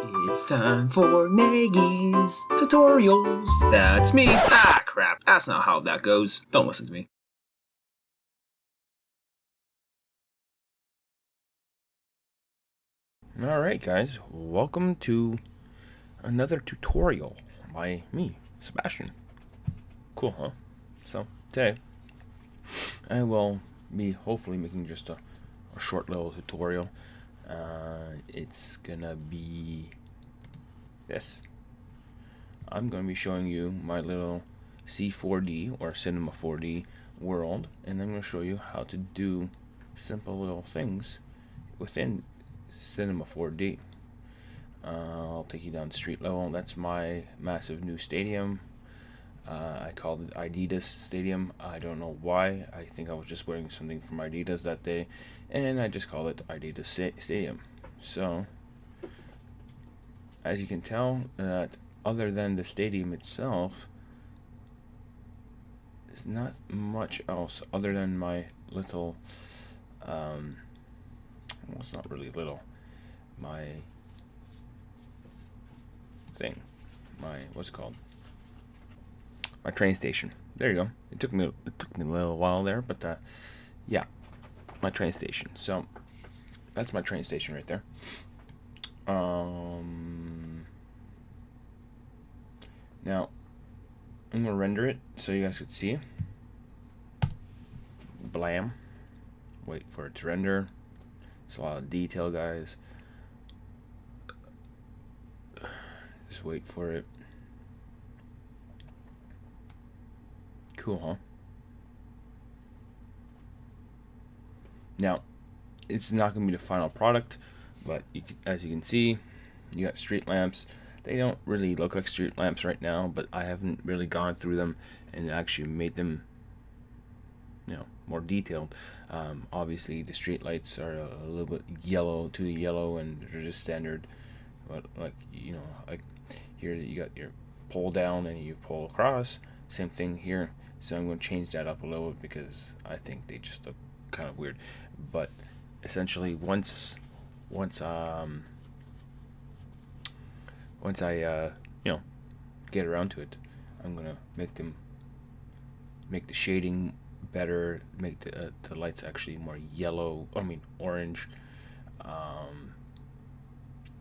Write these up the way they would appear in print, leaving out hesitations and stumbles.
It's time for Nagy's tutorials. That's me. Ah, crap. That's not how that goes. Don't listen to me. Alright guys, welcome to another tutorial by me, Sebastian. Cool, huh? So, today, I will be hopefully making just a short little tutorial. It's gonna be this. I'm gonna be showing you my little C4D or Cinema 4D world, and I'm gonna show you how to do simple little things within Cinema 4D. I'll take you down to street level. That's my massive new stadium. I called it Adidas Stadium. I don't know why. I think I was just wearing something from Adidas that day, and I just called it Adidas Stadium. So, as you can tell, that other than the stadium itself, there's not much else other than my little, well, it's not really little, my thing, what's it called? My train station. There you go. It took me a little while there, but yeah, my train station. So that's my train station right there. Now I'm gonna render it so you guys can see. Blam. Wait for it to render. It's a lot of detail, guys. Just wait for it. Cool, huh? Now, it's not going to be the final product, but as you can see, you got street lamps. They don't really look like street lamps right now, but I haven't really gone through them and actually made them, more detailed. Obviously, the street lights are a little bit too yellow, and they're just standard. But like here you got your pull down and you pull across. Same thing here. So I'm going to change that up a little bit because I think they just look kind of weird. But essentially, once I get around to it, I'm gonna make the shading better, make the lights actually more yellow. Orange.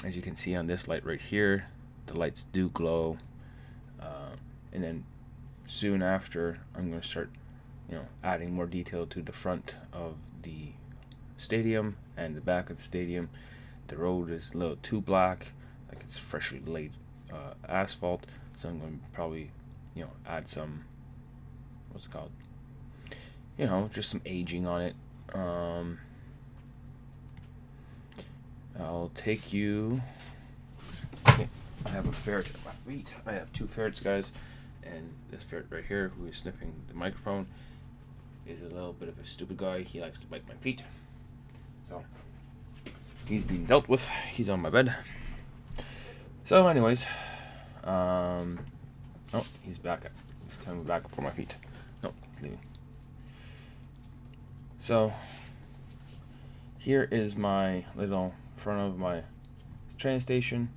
As you can see on this light right here, the lights do glow, and then soon after I'm going to start adding more detail to the front of the stadium and the back of the stadium. The road is a little too black, like it's freshly laid asphalt, so I'm going to probably add some, what's it called, just some aging on it. I'll take you. Okay, I have a ferret at my feet. I have two ferrets, guys, and this ferret right here, who is sniffing the microphone, is a little bit of a stupid guy. He likes to bite my feet, so he's being dealt with. He's on my bed. So, anyways, oh, he's back. He's coming back for my feet. No, he's leaving. So, here is my little front of my train station.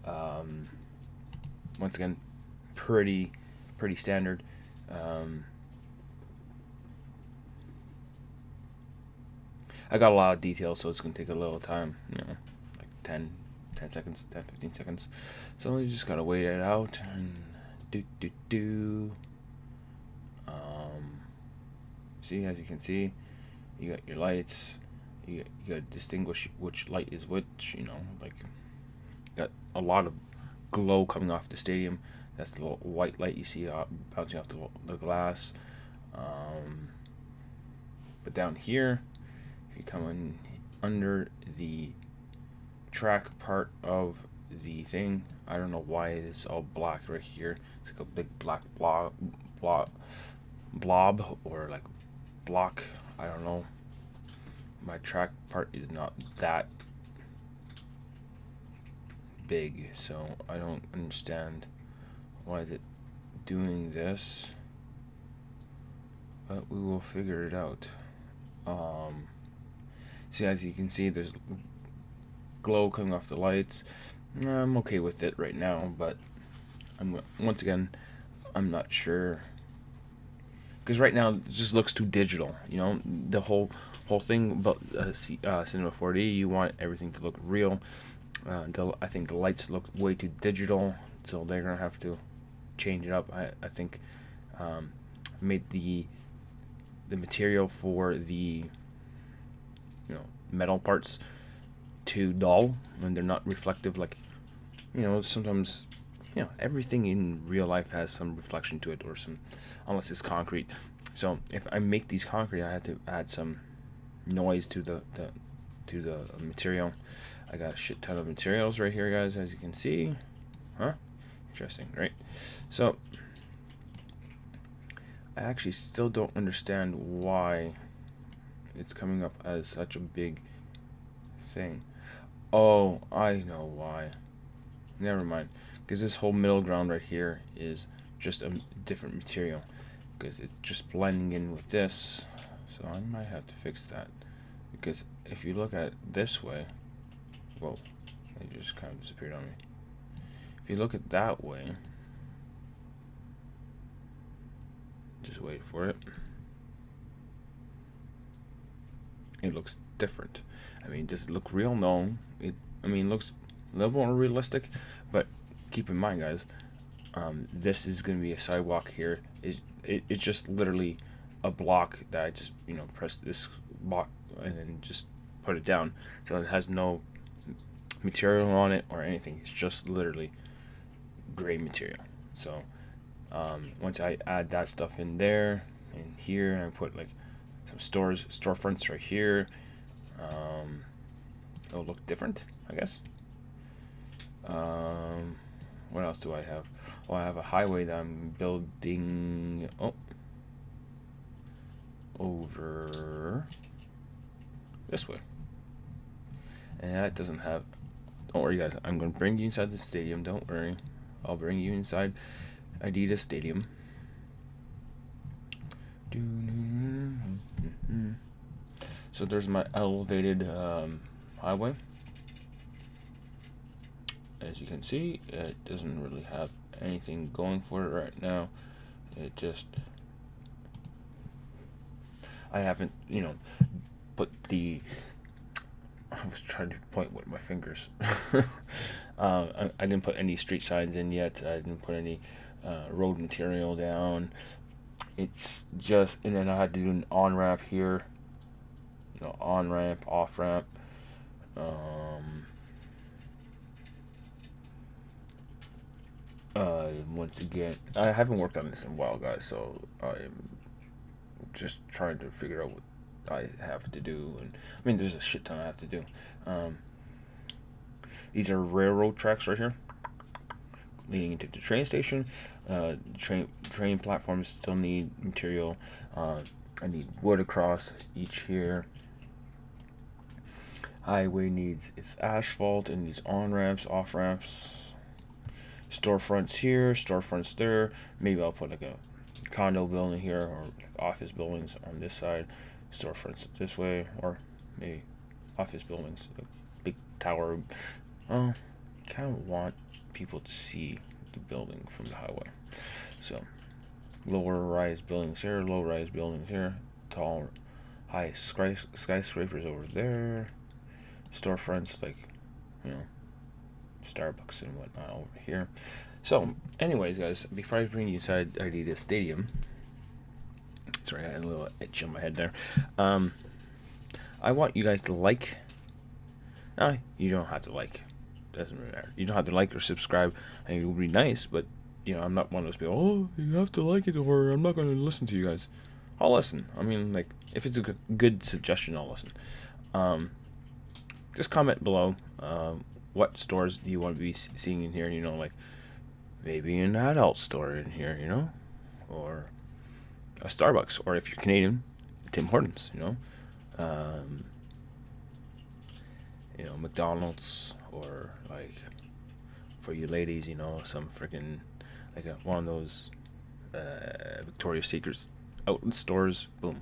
Once again, pretty standard. I got a lot of detail, so it's gonna take a little time, like 10 seconds, 15 seconds. So you just gotta wait it out and do. See, as you can see, you got your lights. You gotta distinguish which light is which. Like, got a lot of glow coming off the stadium. That's the little white light you see bouncing off the glass. But down here, if you come in under the track part of the thing, I don't know why it's all black right here. It's like a big black blob or like block. I don't know. My track part is not that big, so I don't understand why is it doing this, but we will figure it out. See, as you can see, there's glow coming off the lights. I'm okay with it right now, but once again, I'm not sure, because right now it just looks too digital. The whole thing about Cinema 4D, you want everything to look real. I think the lights look way too digital, so they're gonna have to change it up. I think made the material for the metal parts too dull, and they're not reflective. Like, sometimes everything in real life has some reflection to it, or some, unless it's concrete. So if I make these concrete, I have to add some noise to the material. I got a shit ton of materials right here, guys, as you can see. Interesting, right? So I actually still don't understand why it's coming up as such a big thing. Oh, I know why. Never mind. Because this whole middle ground right here is just a different material. Because it's just blending in with this. So I might have to fix that. Because if you look at it this way, whoa, it just kind of disappeared on me. If you look at that way, just wait for it. It looks different. I mean, does it look real? No. It looks a little more realistic, but keep in mind, guys, this is going to be a sidewalk here. It's just literally a block that I just press this block and then just put it down. So it has no material on it or anything. It's just literally gray material. So once I add that stuff in there and here, and I put like some storefronts right here, it'll look different, I guess. What else do I have? Oh, I have a highway that I'm building over this way, and that doesn't have. Don't worry, guys. I'm going to bring you inside the stadium. Don't worry. I'll bring you inside Adidas Stadium. So there's my elevated highway. As you can see, it doesn't really have anything going for it right now. It just, I haven't, put the, I was trying to point with my fingers. I didn't put any street signs in yet. I didn't put any road material down. It's just, and then I had to do an on-ramp here. On-ramp, off-ramp. Once again, I haven't worked on this in a while, guys, so I'm just trying to figure out what I have to do. And there's a shit ton I have to do. These are railroad tracks right here, leading into the train station. Train platforms still need material. I need wood across each here. Highway needs its asphalt and these on ramps, off ramps. Storefronts here, storefronts there. Maybe I'll put like a condo building here, or office buildings on this side, storefronts this way, or maybe office buildings, a big tower. Kind of want people to see the building from the highway. So lower rise buildings here, low rise buildings here, tall, high skyscrapers over there, storefronts like Starbucks and whatnot over here. So anyways, guys, before I bring you inside Adidas Stadium, sorry, I had a little itch on my head there. I want you guys to like. No, you don't have to like. Doesn't really matter. You don't have to like or subscribe. I think it would be nice, but I'm not one of those people. Oh, you have to like it, or I'm not going to listen to you guys. I'll listen. Like, if it's a good suggestion, I'll listen. Just comment below. What stores do you want to be seeing in here? Like maybe an adult store in here, or a Starbucks, or if you're Canadian, Tim Hortons, McDonald's, or like for you ladies, some freaking like one of those Victoria's Secret outlet stores. Boom,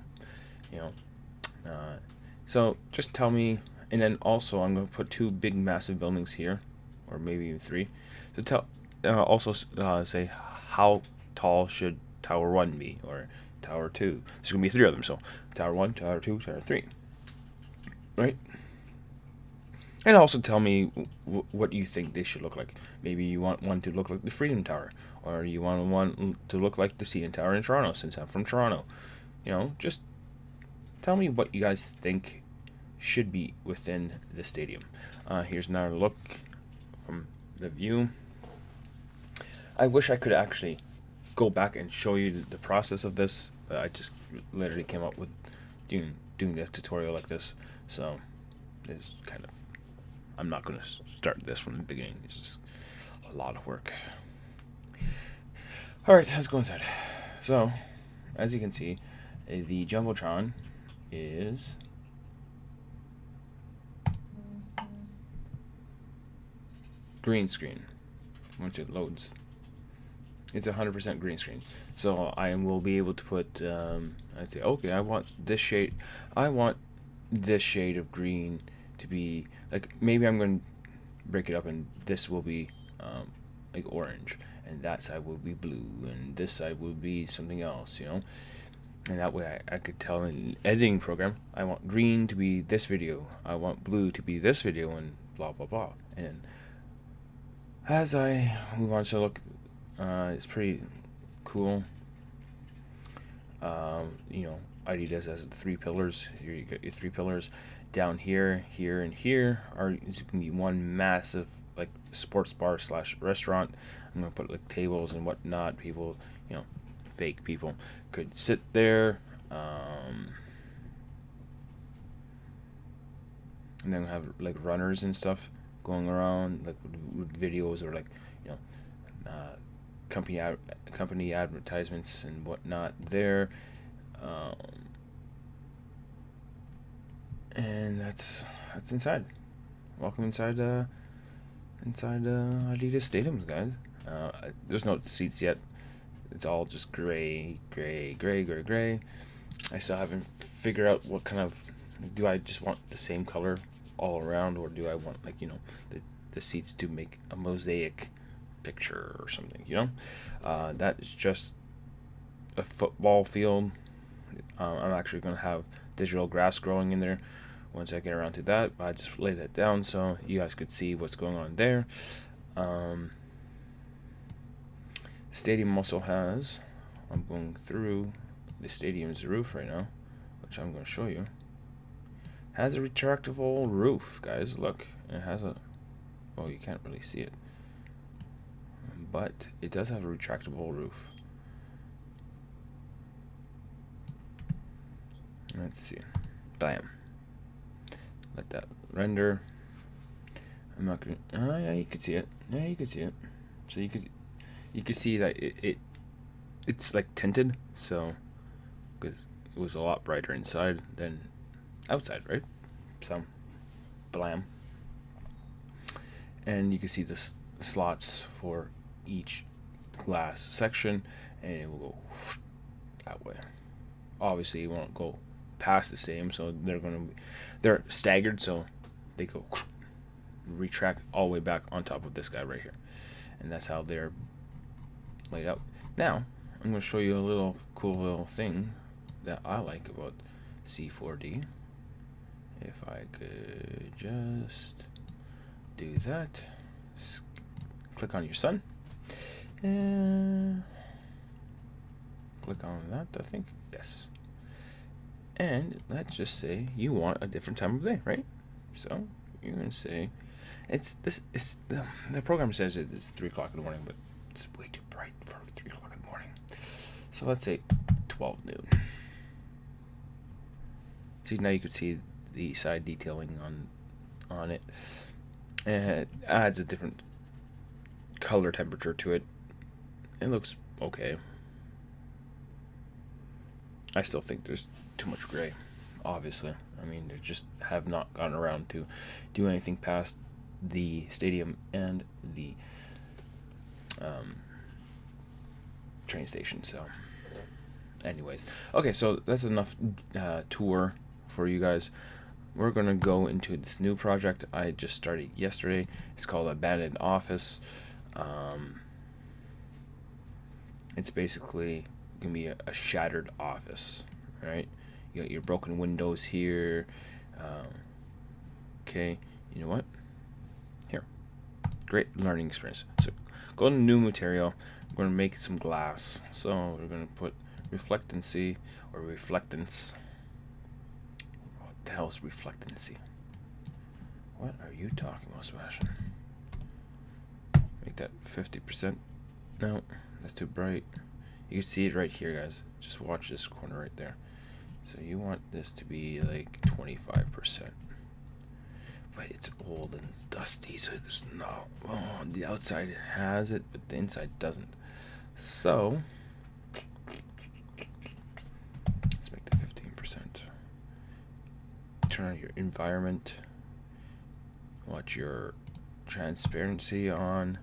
So just tell me. And then also, I'm going to put two big massive buildings here, or maybe even 3. So also say how tall should Tower 1 be, or Tower 2. There's going to be 3 of them, so Tower 1, Tower 2, Tower 3. Right? And also tell me what you think they should look like. Maybe you want one to look like the Freedom Tower, or you want one to look like the CN Tower in Toronto, since I'm from Toronto. You know, just tell me what you guys think should be within the stadium. Here's another look from the view. I wish I could actually go back and show you the process of this, but I just literally came up with doing the tutorial like this, so it's kind of, I'm not going to start this from the beginning. It's just a lot of work. Alright, let's go inside. So, as you can see, the Jumbotron is green screen once it loads. It's 100% green screen. So I will be able to put, I say, okay, I want this shade of green to be, like, maybe I'm going to break it up and this will be like orange, and that side will be blue, and this side will be something else, you know? And that way I could tell in an editing program, I want green to be this video, I want blue to be this video, and blah, blah, blah. And as I move on, so look, it's pretty cool. You know, Adidas has 3 pillars. Here you get your 3 pillars. Down here, here, and here are going to be one massive, like, sports bar / restaurant. I'm gonna put like tables and whatnot. People, you know, fake people could sit there. And then have like runners and stuff going around, like with videos, or like, you know, company advertisements and whatnot there. And that's inside. Welcome inside Adidas Stadiums, guys. There's no seats yet. It's all just gray. I still haven't figured out what kind of, do I just want the same color all around, or do I want, like, you know, the seats to make a mosaic picture or something, you know? That is just a football field. I'm actually going to have digital grass growing in there once I get around to that. I just laid that down so you guys could see what's going on there. Stadium also has, I'm going through the stadium's roof right now, which I'm going to show you. Has a retractable roof, guys. Look, it has a, oh, you can't really see it, but it does have a retractable roof. Let's see. Bam. Let that render. I'm not gonna. Oh yeah, you could see it. Yeah, you could see it. So you could see that it's like tinted. So because it was a lot brighter inside than outside, right? So, blam. And you can see the slots for each glass section, and it will go that way. Obviously, it won't go past the stadium, so they're staggered, so they go retract all the way back on top of this guy right here, and that's how they're laid out. Now I'm going to show you a little cool little thing that I like about C4D. If I could just do that, just click on your sun and click on that, I think, yes. And let's just say you want a different time of day, right? So you're gonna say the program says it's 3 o'clock in the morning, but it's way too bright for 3 o'clock in the morning. So let's say 12 noon. See, now you can see the side detailing on it, and it adds a different color temperature to it. It looks okay. I still think there's too much gray, obviously. I mean, they just have not gotten around to do anything past the stadium and the train station. So anyways, okay, so that's enough tour for you guys. we're gonna go into this new project I just started yesterday. It's called Abandoned Office. It's basically gonna be a shattered office, right? You got your broken windows here. Okay, you know what? Here, great learning experience. So go to new material. We're gonna make some glass. So we're gonna put reflectancy or reflectance. What the hell is reflectancy? What are you talking about, Sebastian? Make that 50%. No, that's too bright. You can see it right here, guys. Just watch this corner right there. So you want this to be like 25%. But it's old and it's dusty, so there's no... Oh, the outside has it, but the inside doesn't. So let's make the 15%. Turn on your environment. Watch your transparency on.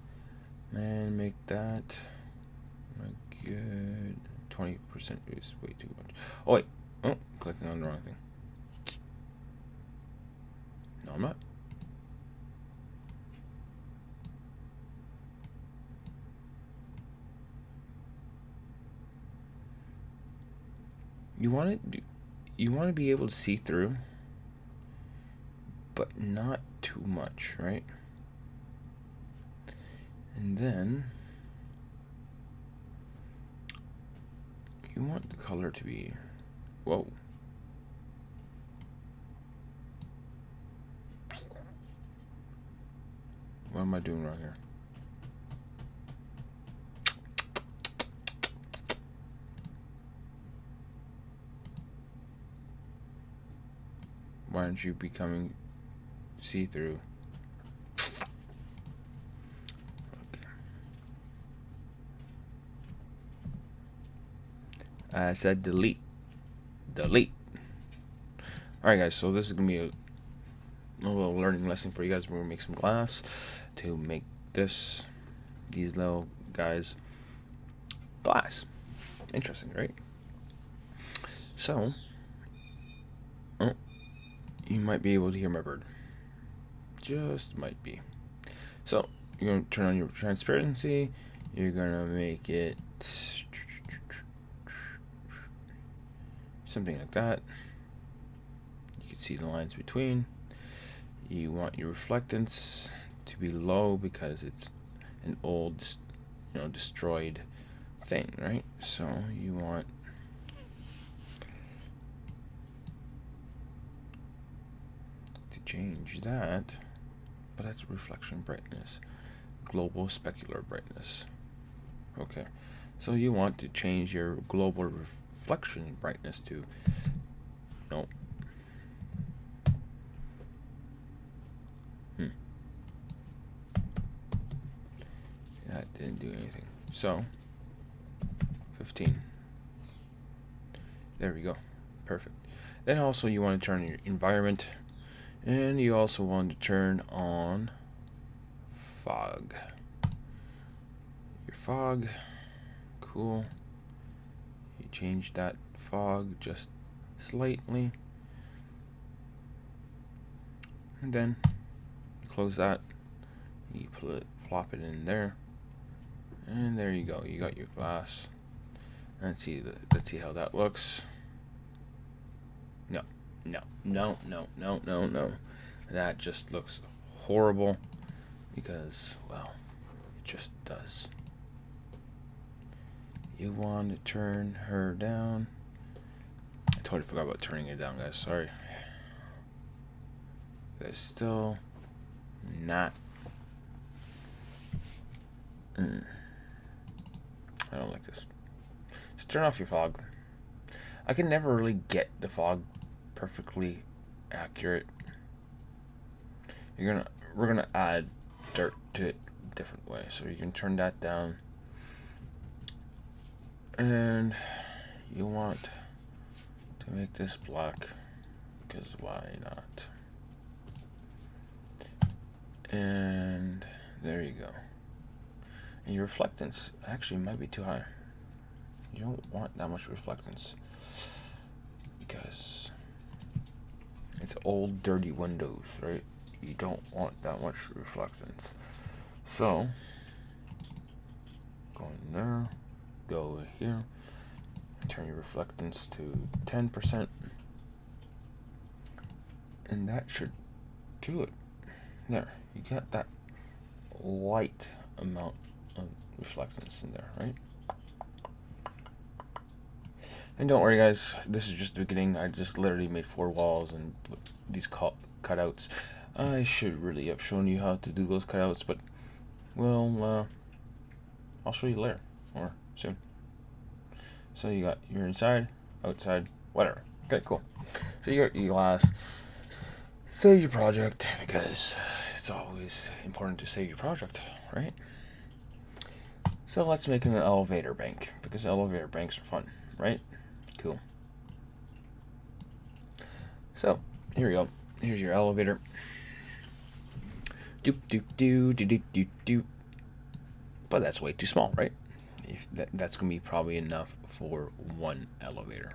And make that good. 20% is way too much. Oh wait. Oh, clicking on the wrong thing. No, I'm not. You want to be able to see through, but not too much, right? And then you want the color to be, whoa. What am I doing wrong here? Why aren't you becoming see-through? Okay. I said delete. Delete. Alright guys, so this is going to be a little learning lesson for you guys. We're going to make some glass to make these little guys glass. Interesting, right? So, oh, you might be able to hear my bird. Just might be. So, you're going to turn on your transparency. You're going to make it something like that. You can see the lines between. You want your reflectance to be low because it's an old, destroyed thing, right? So you want to change that, but that's reflection brightness, global specular brightness. Okay, so you want to change your global reflection brightness to that didn't do anything. So 15. There we go. Perfect. Then also you want to turn your environment, and you also want to turn on fog. Your fog, cool. You change that fog just slightly, and then close that. You plop it in there, and there you go. You got your glass. Let's see how that looks. No. That just looks horrible because, well, it just does. You want to turn her down. I totally forgot about turning it down, guys. Sorry. It's still not. I don't like this. So turn off your fog. I can never really get the fog perfectly accurate. We're gonna add dirt to it a different way. So you can turn that down. And you want to make this black, because why not? And there you go. And your reflectance actually might be too high. You don't want that much reflectance because It's old dirty windows, right? You don't want that much reflectance. So go in there, go here, turn your reflectance to 10%, and that should do it. There, you got that light amount of reflectance in there, right? And don't worry, guys, this is just the beginning. I just literally made 4 walls and these cutouts. I should really have shown you how to do those cutouts, but, well, I'll show you later, or soon. So you got your inside, outside, whatever. Okay, cool. So you got your glass. Save your project, because it's always important to save your project, right? So let's make an elevator bank, because elevator banks are fun, right? Cool. So here we go. Here's your elevator. Doop doop doo doop doop doop doop. But that's way too small, right? If that's gonna be probably enough for 1 elevator.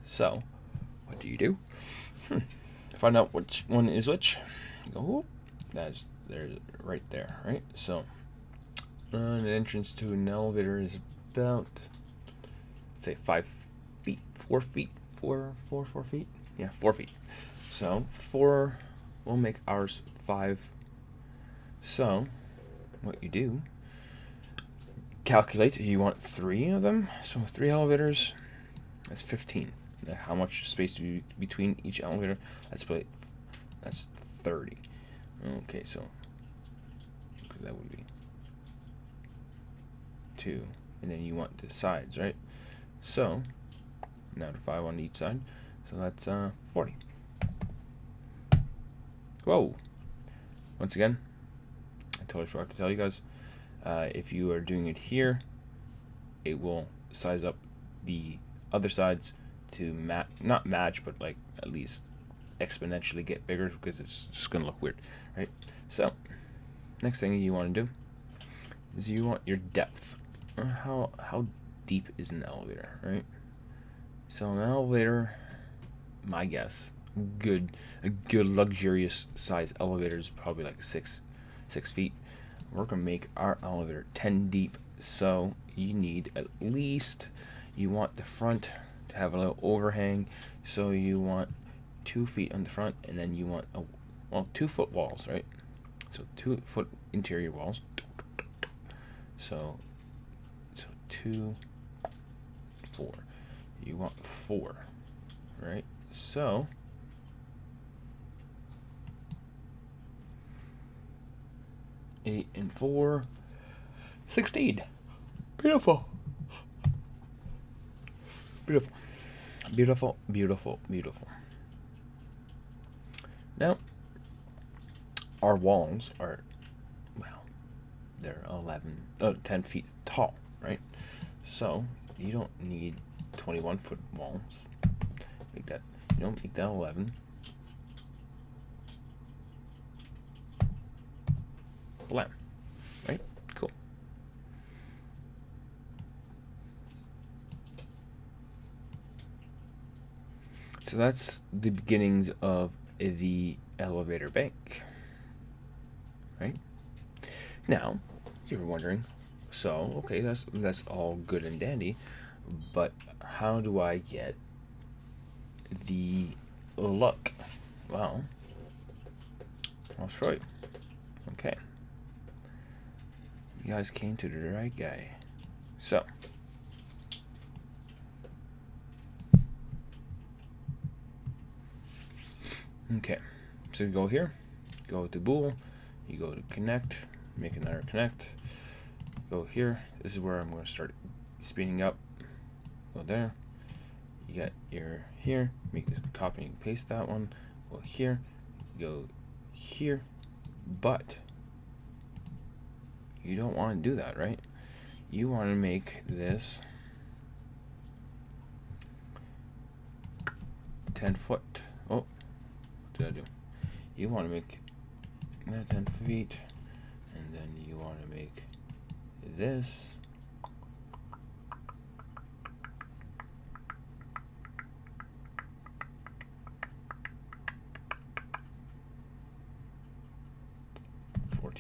So what do? Find out which one is which. Go. That's there, right there, right? So an entrance to an elevator is about, say, 5 feet, 4 feet, 4 feet. Yeah, 4 feet. So 4, we'll make ours 5. So what you do, calculate. You want 3 of them. So 3 elevators. That's 15. How much space do you between each elevator? That's 30. Okay, so that would be 2, and then you want the sides, right? So now the 5 on each side. So that's 40. Whoa! Once again, I totally forgot to tell you guys. If you are doing it here, it will size up the other sides to not match, but like at least exponentially get bigger, because it's just gonna look weird, right? So next thing you want to do is you want your depth. How deep is an elevator, right? So an elevator, my guess, a good luxurious size elevator is probably like 6 feet. We're gonna make our elevator 10 deep, so you need at least, you want the front to have a little overhang, so you want 2 feet on the front, and then you want 2 foot walls, right? So 2 foot interior walls. So 2, 4. You want 4, right? So eight and 4, 16. Beautiful. Beautiful. Beautiful, beautiful, beautiful. Now, our walls are, well, they're 10 feet tall, right? So you don't need 21-foot walls. Make that, you don't make that 11. Blam. Right? Cool. So that's the beginnings of the elevator bank. Right? Now, you were wondering, so okay, that's all good and dandy, but how do I get the look? Well, I'll show you. Okay. You guys came to the right guy. So, okay. So you go here, go to bool, you go to connect, make another connect, go here. This is where I'm going to start speeding up. Go there. You got your here, make this, copy and paste that one. Go here, go here, but you don't want to do that, right? You want to make this 10 foot. Oh, what did I do? You want to make that 10 feet, and then you want to make this 10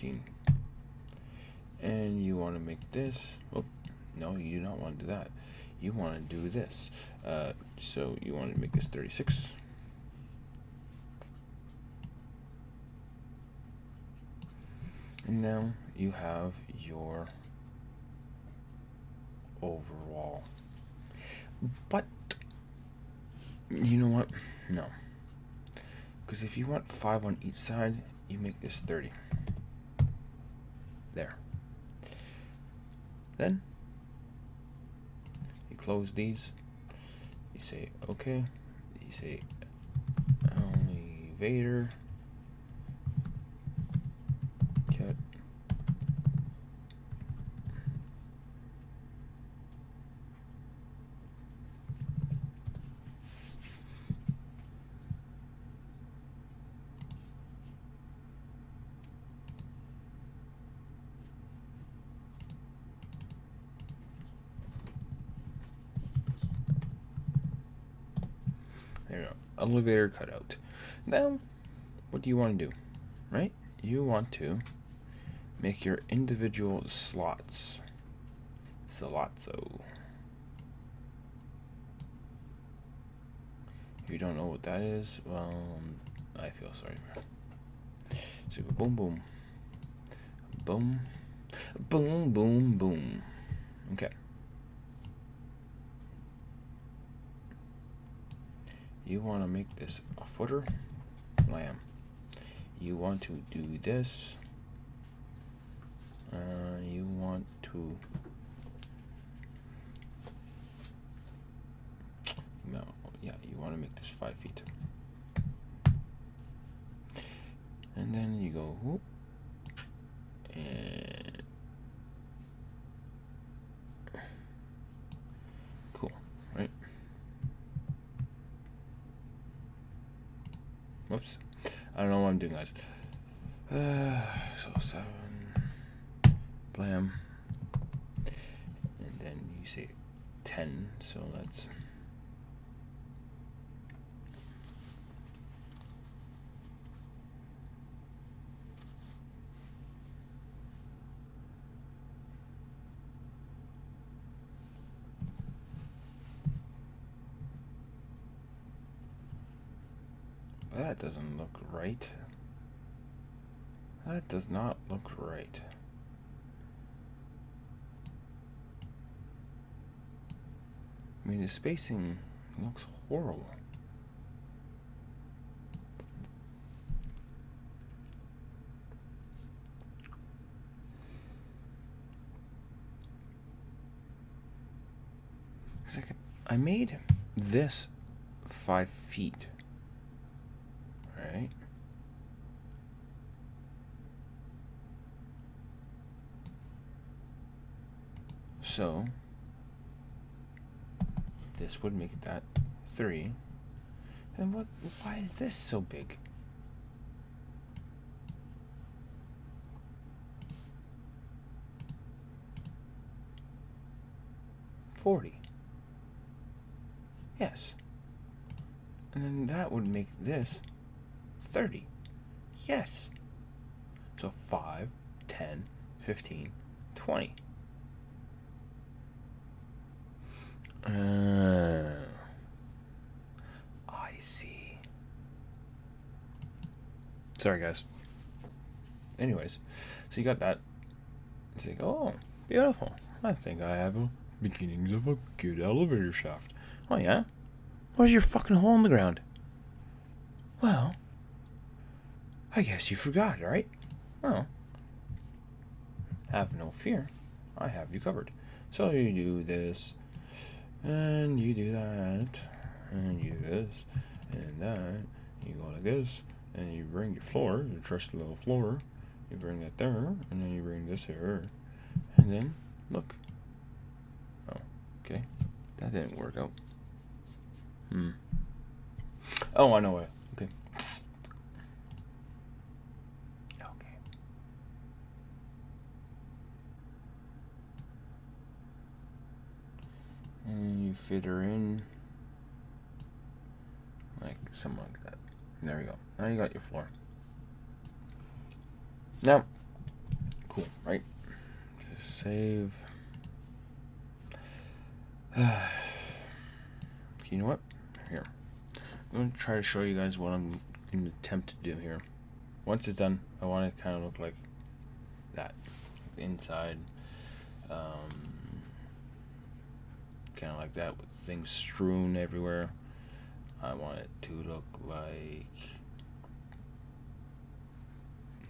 15. And you want to make this. Oh, no, you do not want to do that. You want to do this. So you want to make this 36. And now you have your overall. But you know what? No. Because if you want 5 on each side, you make this 30. There. Then you close these. You say okay. You say elevator. Cut. There you go. Elevator cutout. Now, what do you want to do? Right? You want to make your individual slots. Slotso. If you don't know what that is, well, I feel sorry for you. So go boom, boom. Boom. Boom, boom, boom. Okay. You want to make this a footer. Lamb. You want to do this. You want to. No, yeah, you want to make this 5 feet. And then you go whoop. And cool, right? Whoops. I don't know what I'm doing, guys. So 7. Blam. And then you say 10, so that's. That doesn't look right. That does not look right. I mean, the spacing looks horrible. Second, I made this 5 feet. Right? So this would make that 3. And why is this so big? $40. Yes. And then that would make this 30. Yes. So 5, 10, 15, 20. I see. Sorry, guys. Anyways, so you got that. It's like, oh, beautiful. I think I have a beginnings of a good elevator shaft. Oh, yeah? Where's your fucking hole in the ground? Well, I guess you forgot, right? Well, have no fear. I have you covered. So you do this, and you do that, and you do this, and that. You go like this, and you bring your floor, your trusty little floor. You bring that there, and then you bring this here, and then look. Oh, okay. That didn't work out. Oh, I know why. Okay. Okay. And you fit her in like something like that. There you go. Now you got your floor. Now, Cool, right? Save. You know what? Here. I'm going to try to show you guys what I'm going to attempt to do here. Once it's done, I want it to kind of look like that. Inside. Kind of like that with things strewn everywhere. I want it to look like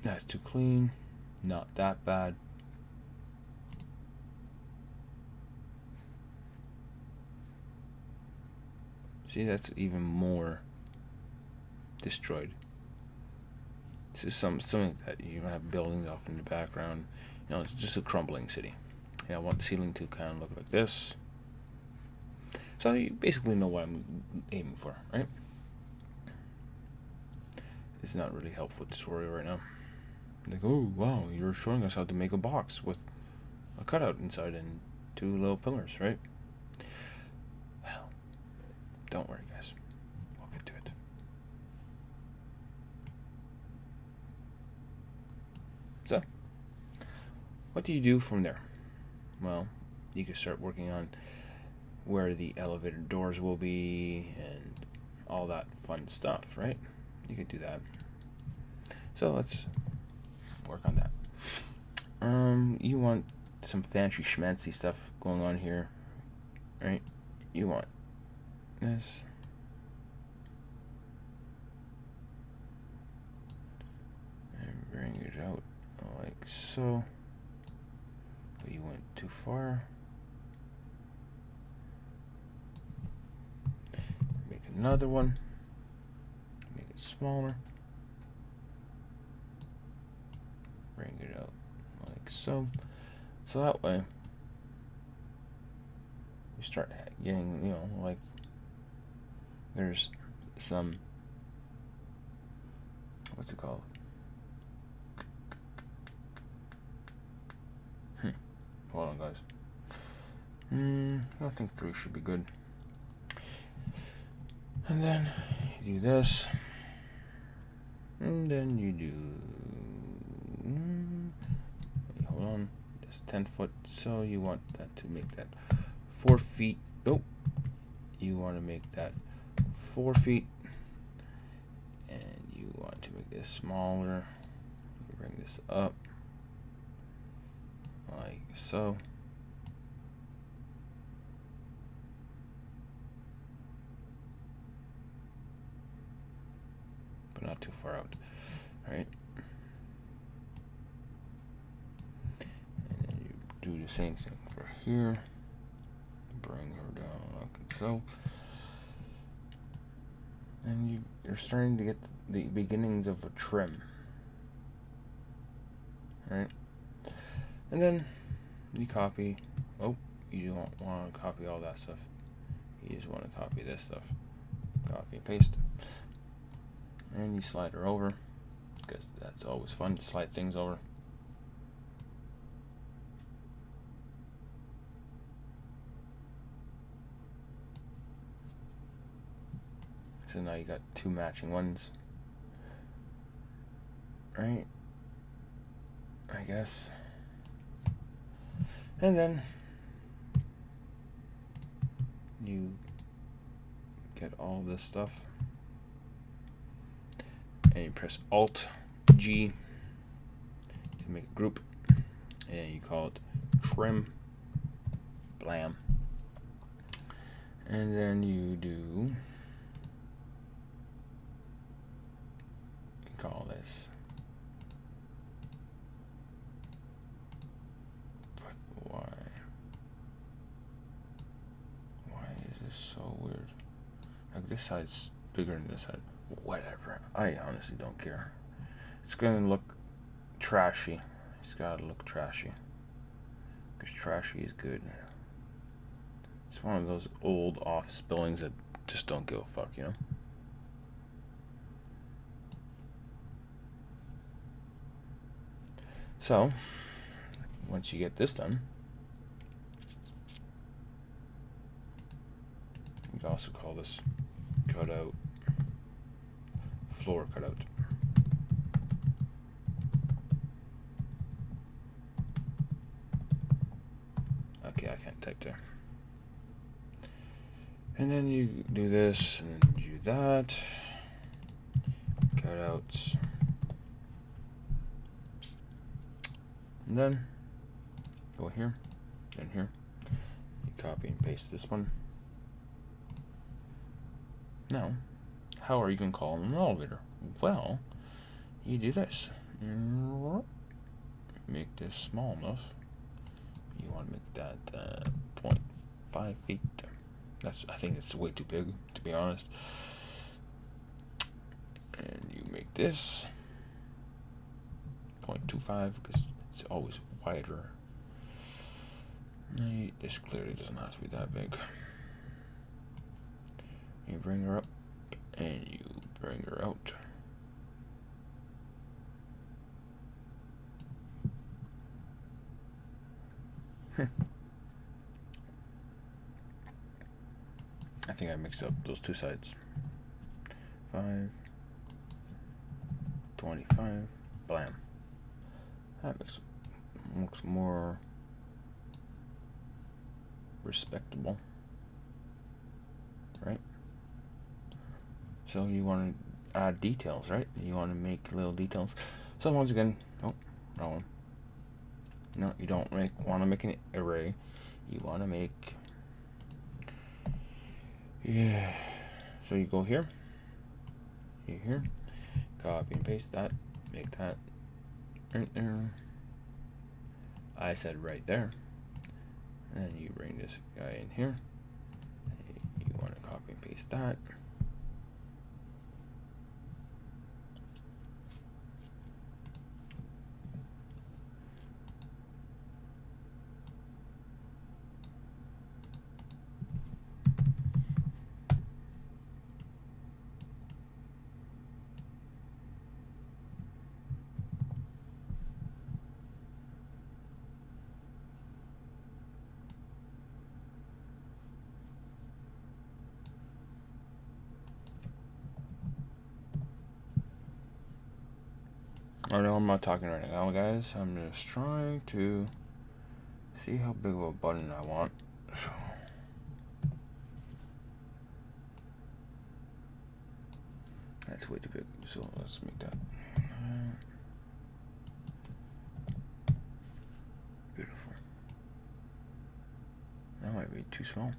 that's too clean, not that bad. See, that's even more destroyed. This is something that you have buildings off in the background. You know, it's just a crumbling city. And I want the ceiling to kind of look like this. So you basically know what I'm aiming for, right? It's not really helpful tutorial right now. Like, oh wow, you're showing us how to make a box with a cutout inside and 2 little pillars, right? Well, don't worry, guys. We'll get to it. So, what do you do from there? Well, you can start working on where the elevator doors will be and all that fun stuff, right? You could do that. So let's work on that. You want some fancy schmancy stuff going on here, right? You want this. And bring it out like so. But you went too far. Make another one. Make it smaller. Bring it out like so. So that way you start getting, you know, like there's some, what's it called? Hold on, guys. I think 3 should be good. And then you do this. And then you do, hold on, just 10 foot. So you want that to make that 4 feet. Oh, you want to make that 4 feet. And you want to make this smaller. You bring this up. Like so. But not too far out, right? And then you do the same thing for here. Bring her down like so. And you're starting to get the beginnings of a trim, right? And then you copy. Oh, you don't want to copy all that stuff. You just want to copy this stuff. Copy and paste. And you slide her over, because that's always fun to slide things over. So now you got 2 matching ones, right? I guess. And then you get all this stuff and you press Alt G to make a group, and you call it trim. Blam. And then you call this, but why is this so weird? Like, this side's bigger than this side. Whatever, I honestly don't care. It's gonna look trashy. It's gotta look trashy, because trashy is good. It's one of those old office buildings that just don't give a fuck, you know? So, once you get this done, you can also call this cutout, floor cutout. Yeah, I can't type there. And then you do this, and then do that. Cutouts. And then go here, and here. You copy and paste this one. Now, how are you going to call an elevator? Well, you do this. Make this small enough. You want to make that 0.5 feet. I think it's way too big, to be honest. And you make this 0.25 because it's always wider. This clearly doesn't have to be that big. You bring her up and you bring her out. I think I mixed up those two sides. 5, 25, blam. That looks more respectable, right? So you want to add details, right? You want to make little details. So once again, oh, wrong one. No, you don't want to make an array. You want to make, yeah. So you go here, copy and paste that, make that right there. I said right there. And you bring this guy in here. You want to copy and paste that. Oh no, I'm not talking right now, guys. I'm just trying to see how big of a button I want. So that's way too big. So let's make that beautiful. That might be too small.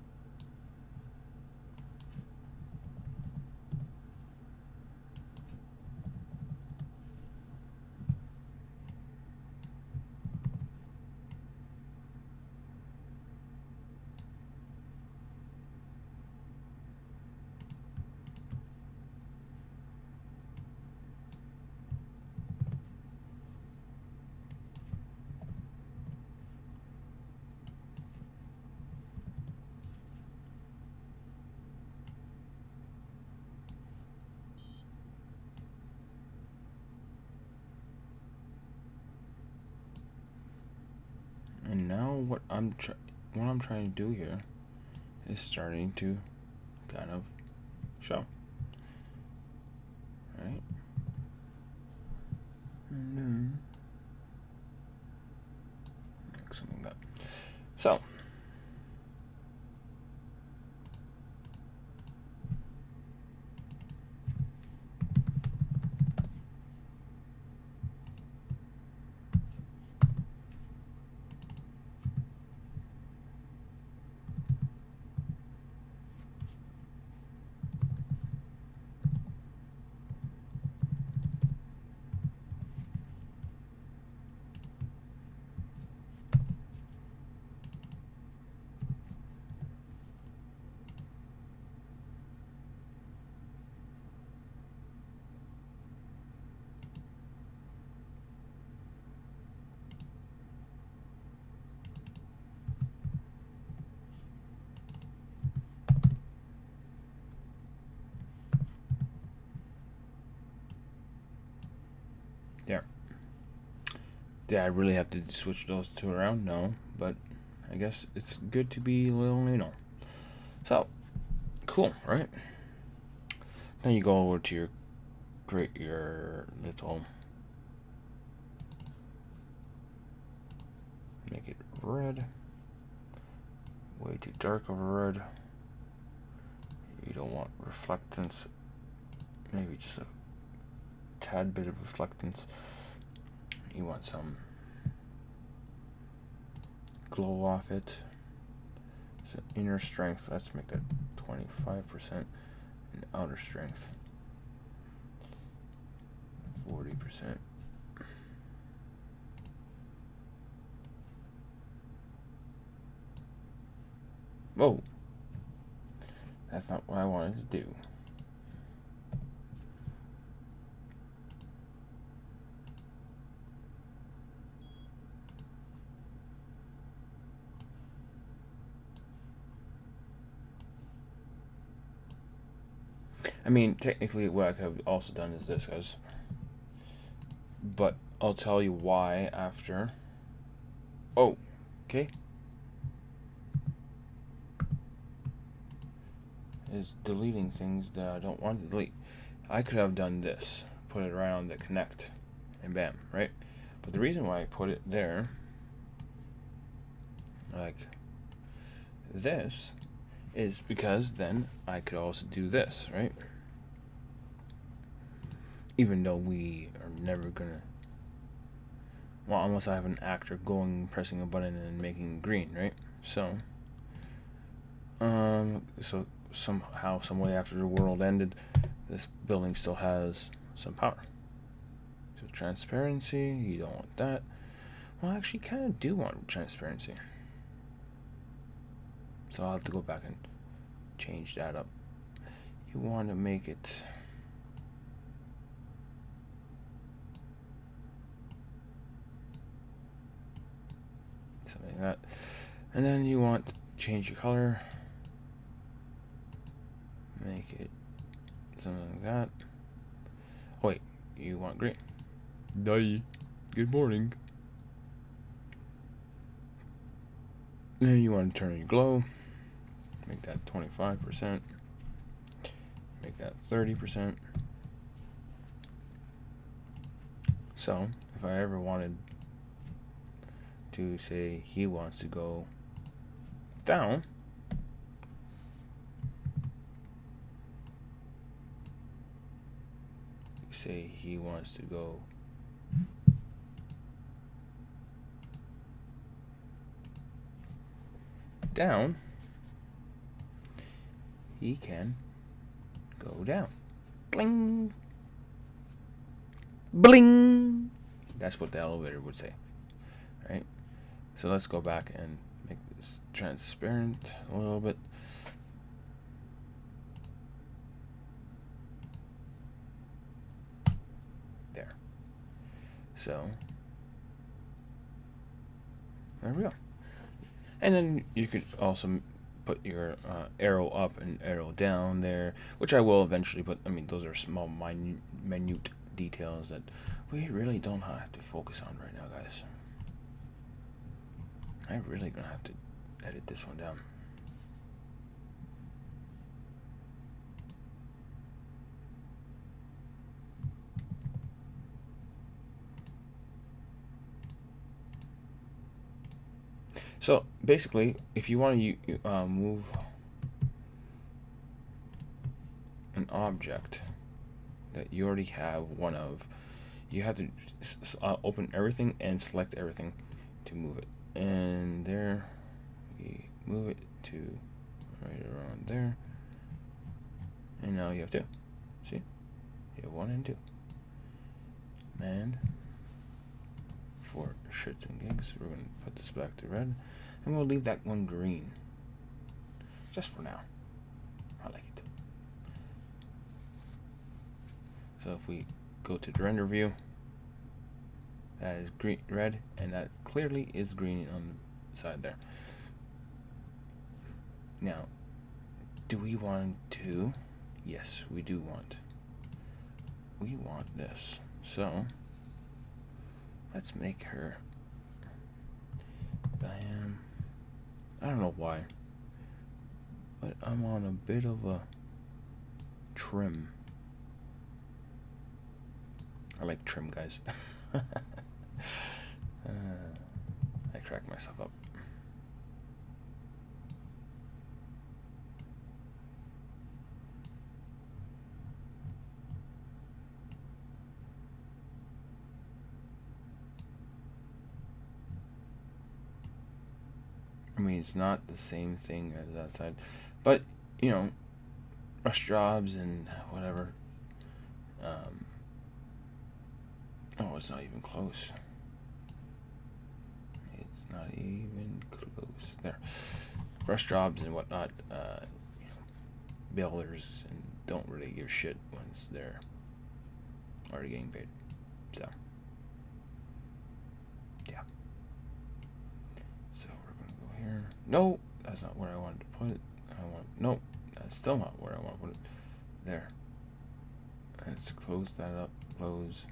And now what I'm trying to do here is starting to kind of show, right? And then like something like that. So did I really have to switch those two around? No, but I guess it's good to be a little anal. So, cool, right? Then you go over to your little, make it red, way too dark of a red. You don't want reflectance, maybe just a tad bit of reflectance. You want some glow off it. So inner strength, let's make that 25%, and outer strength 40%. Whoa, that's not what I wanted to do. I mean, technically what I could have also done is this, guys. But I'll tell you why after. Oh, okay. Is deleting things that I don't want to delete. I could have done this. Put it right on the connect. And bam, right? But the reason why I put it there, like this, is because then I could also do this, right? Even though we are never gonna, well, unless I have an actor going, pressing a button and making green, right? So somehow, some way after the world ended, this building still has some power. So transparency, you don't want that. Well, I actually kind of do want transparency. So I'll have to go back and change that up. You want to make it something like that. And then you want to change your color. Make it something like that. Oh, wait, you want green. Nagy, good morning. Then you want to turn your glow. Make that 25%. Make that 30%. So, if I ever wanted to say he wants to go down, say he wants to go down, he can go down. Bling! Bling! That's what the elevator would say, right? So let's go back and make this transparent a little bit. There. So, there we go. And then you could also put your arrow up and arrow down there, which I will eventually, but I mean, those are small, minute details that we really don't have to focus on right now, guys. I'm really gonna have to edit this one down. So basically, if you want to move an object that you already have one of, you have to open everything and select everything to move it. And there, we move it to right around there. And now you have two. See? You have 1 and 2. And for shits and gigs, we're going to put this back to red. And we'll leave that one green. Just for now. I like it. So if we go to the render view, that is green, red, and that clearly is green on the side there. Now, do we want to? Yes, we do want. We want this. So, let's make her. I don't know why, but I'm on a bit of a trim. I like trim, guys. I crack myself up. mean, it's not the same thing as that side, but you know, rush jobs and whatever. Oh, it's not even close. It's not even close. There, rush jobs and whatnot. You know, builders and don't really give shit once they're already getting paid. So, yeah. So we're gonna go here. No, that's not where I wanted to put it. Nope, that's still not where I want to put it. There. Let's close that up. Close.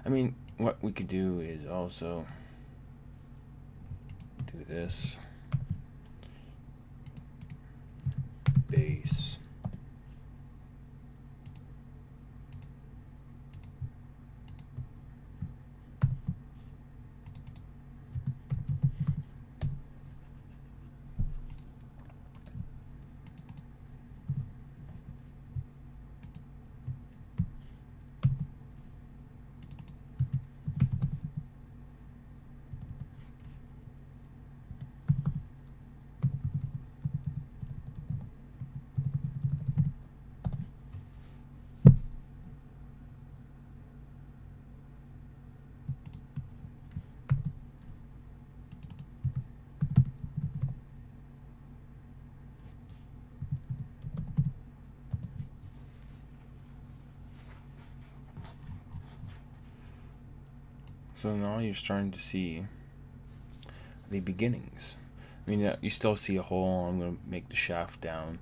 I mean, what we could do is also do this. Base. So now you're starting to see the beginnings. I mean, you still see a hole. I'm going to make the shaft down.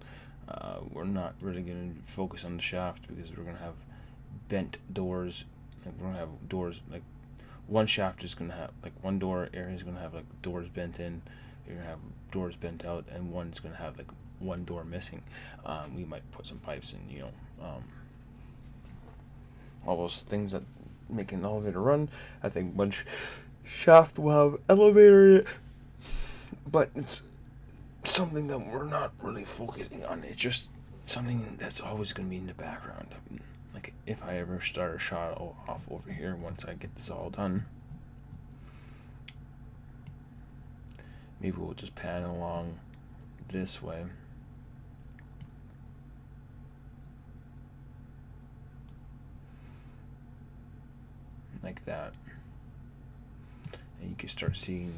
We're not really going to focus on the shaft because we're going to have bent doors. Like, we're going to have doors, like one shaft is going to have, like one door area is going to have like doors bent in. You're going to have doors bent out, and one's going to have like one door missing. We might put some pipes in, you know, all those things that make an elevator run. I think one shaft will have elevator in it, but it's something that we're not really focusing on. It's just something that's always going to be in the background. Like if I ever start a shot off over here, once I get this all done, maybe we'll just pan along this way. Like that, and you can start seeing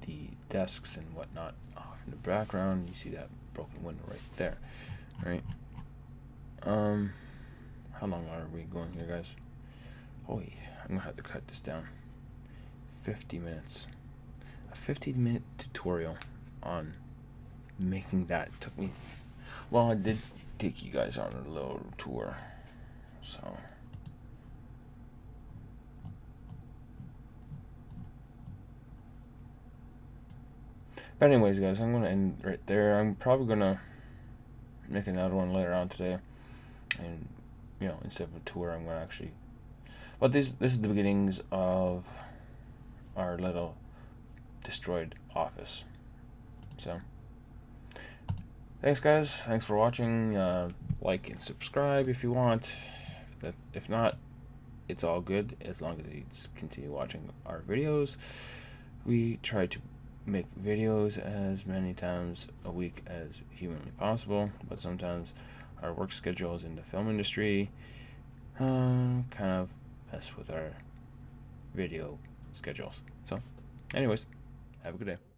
the desks and whatnot off in the background. You see that broken window right there, right? How long are we going here, guys? Holy, I'm gonna have to cut this down. 50 minutes. A 50-minute tutorial on making that took me. Well, I did take you guys on a little tour, so. But anyways, guys, I'm going to end right there. I'm probably going to make another one later on today. And, you know, instead of a tour, I'm going to actually... But this is the beginnings of our little destroyed office. So, thanks, guys. Thanks for watching. Like and subscribe if you want. If not, it's all good. As long as you just continue watching our videos. We try to make videos as many times a week as humanly possible, but sometimes our work schedules in the film industry kind of mess with our video schedules. So anyways, have a good day.